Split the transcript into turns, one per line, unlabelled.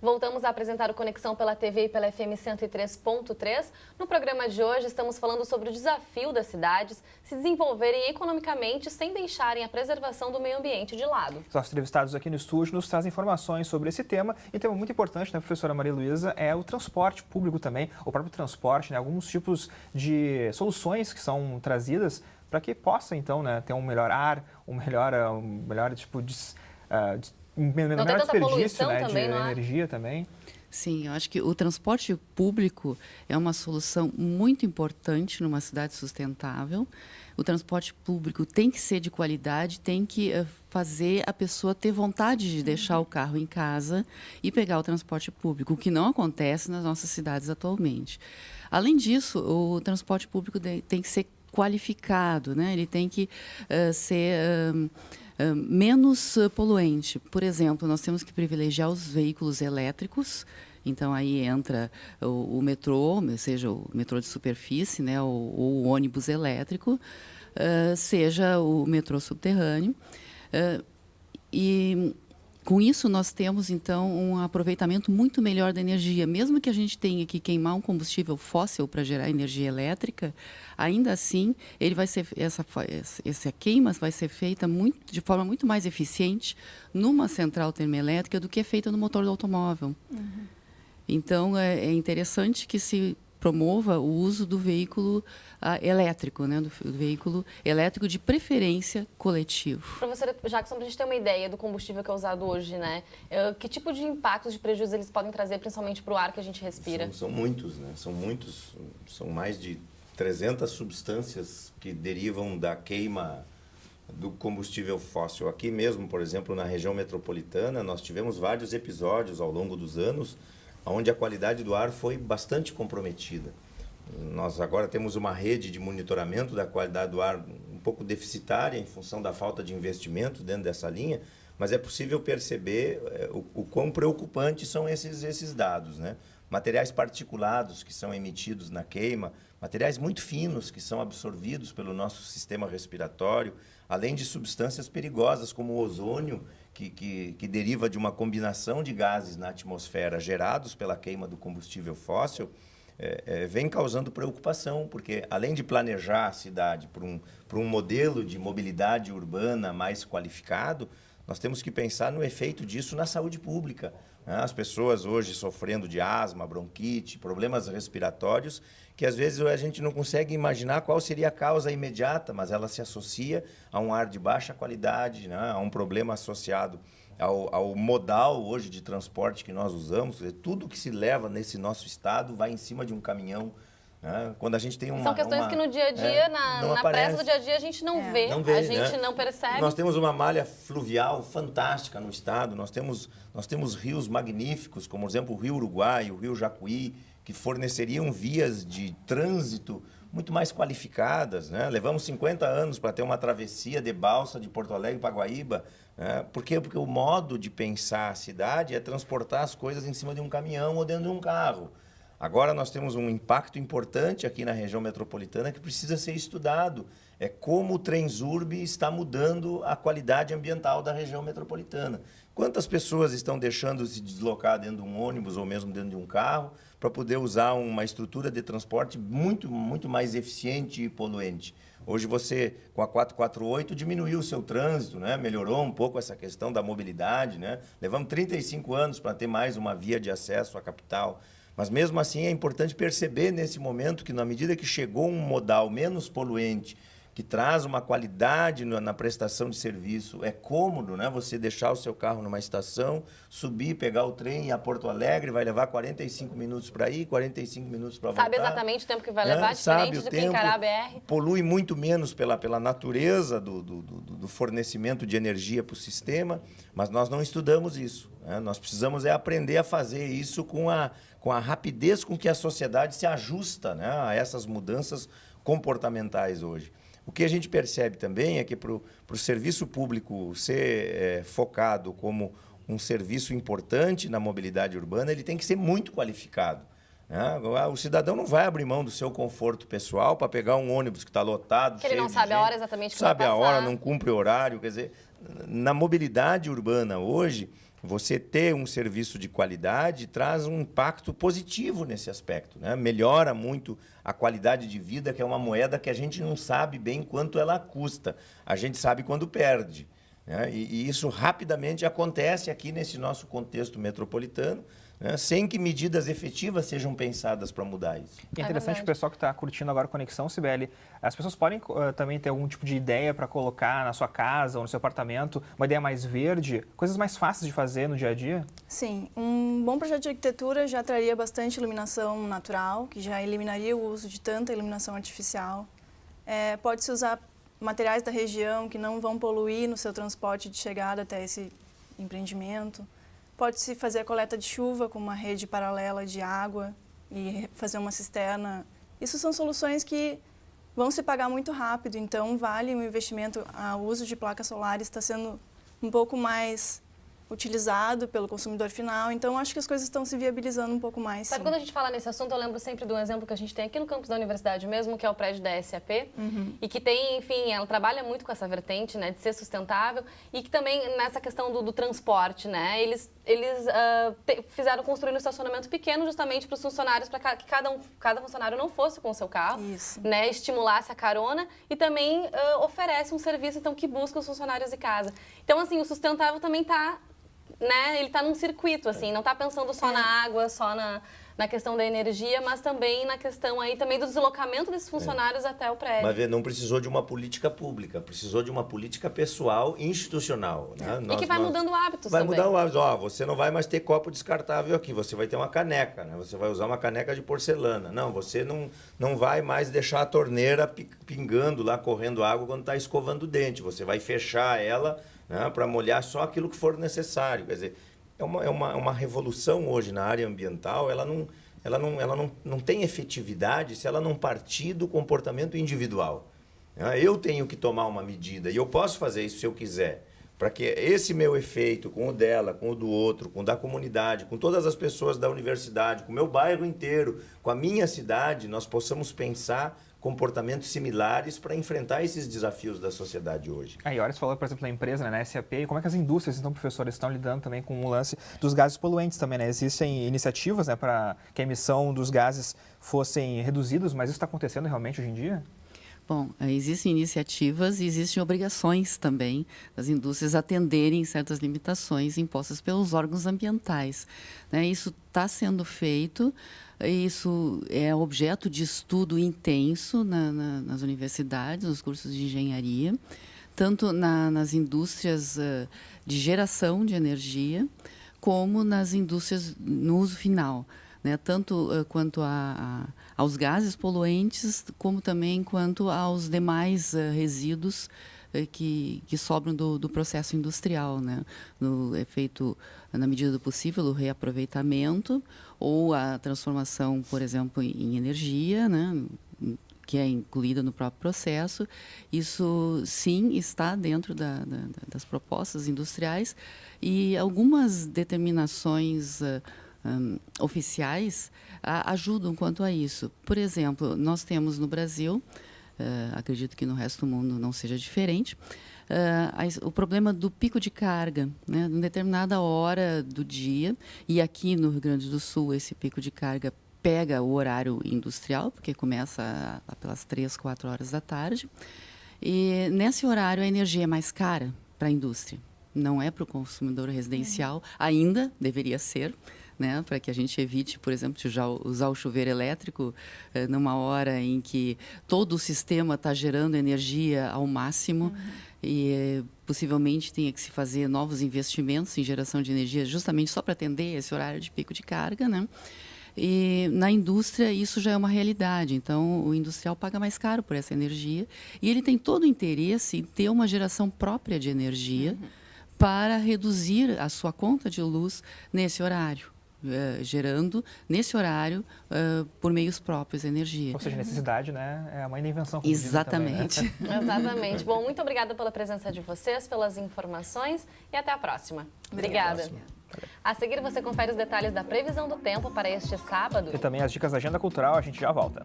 Voltamos a apresentar o Conexão pela TV e pela FM 103.3. No programa de hoje estamos falando sobre o desafio das cidades se desenvolverem economicamente sem deixarem a preservação do meio ambiente de lado.
Os nossos entrevistados aqui no estúdio nos trazem informações sobre esse tema. E um tema muito importante, né, professora Maria Luísa, é o transporte público também, o próprio transporte, né, alguns tipos de soluções que são trazidas para que possa, então, né, ter um melhor ar, um melhor tipo de... menor desperdício, né, de energia também.
Sim, eu acho que o transporte público é uma solução muito importante numa cidade sustentável. O transporte público tem que ser de qualidade, tem que fazer a pessoa ter vontade de deixar o carro em casa e pegar o transporte público, o que não acontece nas nossas cidades atualmente. Além disso, o transporte público tem que ser qualificado, né? Ele tem que ser... menos poluente. Por exemplo, nós temos que privilegiar os veículos elétricos. Então, aí entra o metrô, seja o metrô de superfície, né, ou o ônibus elétrico, seja o metrô subterrâneo. E com isso, nós temos, então, um aproveitamento muito melhor da energia. Mesmo que a gente tenha que queimar um combustível fóssil para gerar energia elétrica, ainda assim, ele vai ser, essa queima vai ser feita de forma muito mais eficiente numa central termoelétrica do que é feita no motor do automóvel. Então, é interessante que se promova o uso do veículo elétrico, né, do veículo elétrico de preferência coletivo.
Professora Jackson, para a gente ter uma ideia do combustível que é usado hoje, né, que tipo de impactos, de prejuízos eles podem trazer, principalmente para o ar que a gente respira?
São muitos, né? São mais de 300 substâncias que derivam da queima do combustível fóssil. Aqui mesmo, por exemplo, na região metropolitana, nós tivemos vários episódios ao longo dos anos onde a qualidade do ar foi bastante comprometida. Nós agora temos uma rede de monitoramento da qualidade do ar um pouco deficitária em função da falta de investimento dentro dessa linha, mas é possível perceber o quão preocupantes são esses dados, né? Materiais particulados que são emitidos na queima, materiais muito finos que são absorvidos pelo nosso sistema respiratório, além de substâncias perigosas como o ozônio, que deriva de uma combinação de gases na atmosfera gerados pela queima do combustível fóssil, vem causando preocupação, porque além de planejar a cidade por um modelo de mobilidade urbana mais qualificado, nós temos que pensar no efeito disso na saúde pública, né? As pessoas hoje sofrendo de asma, bronquite, problemas respiratórios, que às vezes a gente não consegue imaginar qual seria a causa imediata, mas ela se associa a um ar de baixa qualidade, né? A um problema associado ao modal hoje de transporte que nós usamos. Tudo que se leva nesse nosso estado vai em cima de um caminhão. Quando a gente tem
São questões que no dia a dia, na pressa do dia a dia, a gente não vê, a gente não percebe.
Nós temos uma malha fluvial fantástica no estado, nós temos rios magníficos, como por exemplo o Rio Uruguai, o Rio Jacuí, que forneceriam vias de trânsito muito mais qualificadas, né? Levamos 50 anos para ter uma travessia de balsa de Porto Alegre para Guaíba. Por quê? Porque o modo de pensar a cidade é transportar as coisas em cima de um caminhão ou dentro de um carro. Agora nós temos um impacto importante aqui na região metropolitana que precisa ser estudado. É como o Transurb está mudando a qualidade ambiental da região metropolitana. Quantas pessoas estão deixando de se deslocar dentro de um ônibus ou mesmo dentro de um carro para poder usar uma estrutura de transporte muito, muito mais eficiente e poluente? Hoje você, com a 448, diminuiu o seu trânsito, né? Melhorou um pouco essa questão da mobilidade, né? Levamos 35 anos para ter mais uma via de acesso à capital. Mas mesmo assim é importante perceber nesse momento que na medida que chegou um modal menos poluente, que traz uma qualidade na prestação de serviço, é cômodo, né? Você deixar o seu carro numa estação, subir, pegar o trem e ir a Porto Alegre, vai levar 45 minutos para ir, 45 minutos para voltar.
Sabe exatamente o tempo que vai levar, diferente do que encarar a BR?
Polui muito menos pela natureza do fornecimento de energia para o sistema, mas nós não estudamos isso, né? Nós precisamos aprender a fazer isso com a rapidez com que a sociedade se ajusta, né, a essas mudanças comportamentais hoje. O que a gente percebe também é que para o serviço público ser focado como um serviço importante na mobilidade urbana, ele tem que ser muito qualificado, né? O cidadão não vai abrir mão do seu conforto pessoal para pegar um ônibus que está lotado,
que ele não sabe a hora exatamente que vai passar.
Sabe a hora, não cumpre o horário. Quer dizer, na mobilidade urbana hoje, você ter um serviço de qualidade traz um impacto positivo nesse aspecto, né? Melhora muito a qualidade de vida, que é uma moeda que a gente não sabe bem quanto ela custa. A gente sabe quando perde, né? E isso rapidamente acontece aqui nesse nosso contexto metropolitano, né? Sem que medidas efetivas sejam pensadas para mudar isso.
E é interessante o pessoal que está curtindo agora a Conexão, Cibele, as pessoas podem também ter algum tipo de ideia para colocar na sua casa ou no seu apartamento, uma ideia mais verde, coisas mais fáceis de fazer no dia a dia?
Sim, um bom projeto de arquitetura já traria bastante iluminação natural, que já eliminaria o uso de tanta iluminação artificial. Pode-se usar materiais da região que não vão poluir no seu transporte de chegada até esse empreendimento. Pode-se fazer a coleta de chuva com uma rede paralela de água e fazer uma cisterna. Isso são soluções que vão se pagar muito rápido, então vale o investimento. O uso de placas solares está sendo um pouco mais utilizado pelo consumidor final, então acho que as coisas estão se viabilizando um pouco mais.
Sabe, quando a gente fala nesse assunto, eu lembro sempre de um exemplo que a gente tem aqui no campus da universidade mesmo, que é o prédio da SAP, e que tem, enfim, ela trabalha muito com essa vertente, né, de ser sustentável, e que também nessa questão do transporte, né, eles fizeram construir um estacionamento pequeno justamente para os funcionários, para que cada funcionário não fosse com o seu carro, né, estimulasse a carona, e também oferece um serviço, então, que busca os funcionários de casa. Então, assim, o sustentável também está, né, ele está num circuito, assim, não está pensando só na água, só na questão da energia, mas também na questão aí também do deslocamento desses funcionários até o prédio.
Mas não precisou de uma política pública, precisou de uma política pessoal, institucional. Né?
E que vai mudando hábitos
vai
também.
Vai mudar o hábito. Você não vai mais ter copo descartável aqui, você vai ter uma caneca, né? Você vai usar uma caneca de porcelana. Não, você não vai mais deixar a torneira pingando lá, correndo água quando está escovando o dente. Você vai fechar ela, né, para molhar só aquilo que for necessário. Quer dizer, é uma revolução hoje na área ambiental, ela não tem efetividade se ela não partir do comportamento individual. Eu tenho que tomar uma medida e eu posso fazer isso se eu quiser, para que esse meu efeito, com o dela, com o do outro, com o da comunidade, com todas as pessoas da universidade, com o meu bairro inteiro, com a minha cidade, nós possamos pensar comportamentos similares para enfrentar esses desafios da sociedade hoje.
A Ioris falou, por exemplo, na empresa, né, na SAP, como é que as indústrias, então, professores, estão lidando também com o lance dos gases poluentes também, né? Existem iniciativas, né, para que a emissão dos gases fossem reduzidos, mas isso está acontecendo realmente hoje em dia?
Bom, existem iniciativas e existem obrigações também das indústrias atenderem certas limitações impostas pelos órgãos ambientais, né? Isso está sendo feito, isso é objeto de estudo intenso nas universidades, nos cursos de engenharia, tanto nas indústrias de geração de energia, como nas indústrias no uso final, né? Tanto quanto aos gases poluentes, como também quanto aos demais resíduos que sobram do processo industrial, né? É feito, na medida do possível, o reaproveitamento ou a transformação, por exemplo, em energia, né? Que é incluída no próprio processo. Isso, sim, está dentro das propostas industriais e algumas determinações oficiais ajudam quanto a isso. Por exemplo, nós temos no Brasil, acredito que no resto do mundo não seja diferente, o problema do pico de carga, né? Em determinada hora do dia, e aqui no Rio Grande do Sul esse pico de carga pega o horário industrial, porque começa lá pelas 3, 4 horas da tarde, e nesse horário a energia é mais cara para a indústria, não é para o consumidor residencial, ainda deveria ser, né, para que a gente evite, por exemplo, de usar o chuveiro elétrico numa hora em que todo o sistema está gerando energia ao máximo e possivelmente tenha que se fazer novos investimentos em geração de energia justamente só para atender esse horário de pico de carga, né? E na indústria isso já é uma realidade, então o industrial paga mais caro por essa energia e ele tem todo o interesse em ter uma geração própria de energia para reduzir a sua conta de luz nesse horário. Gerando, nesse horário, por meios próprios, energia.
Ou seja, necessidade, né, é a mãe da invenção.
Exatamente.
Também, né?
Exatamente. Bom, muito obrigada pela presença de vocês, pelas informações e até a próxima. Obrigada. A seguir, você confere os detalhes da previsão do tempo para este sábado.
E também as dicas da agenda cultural, a gente já volta.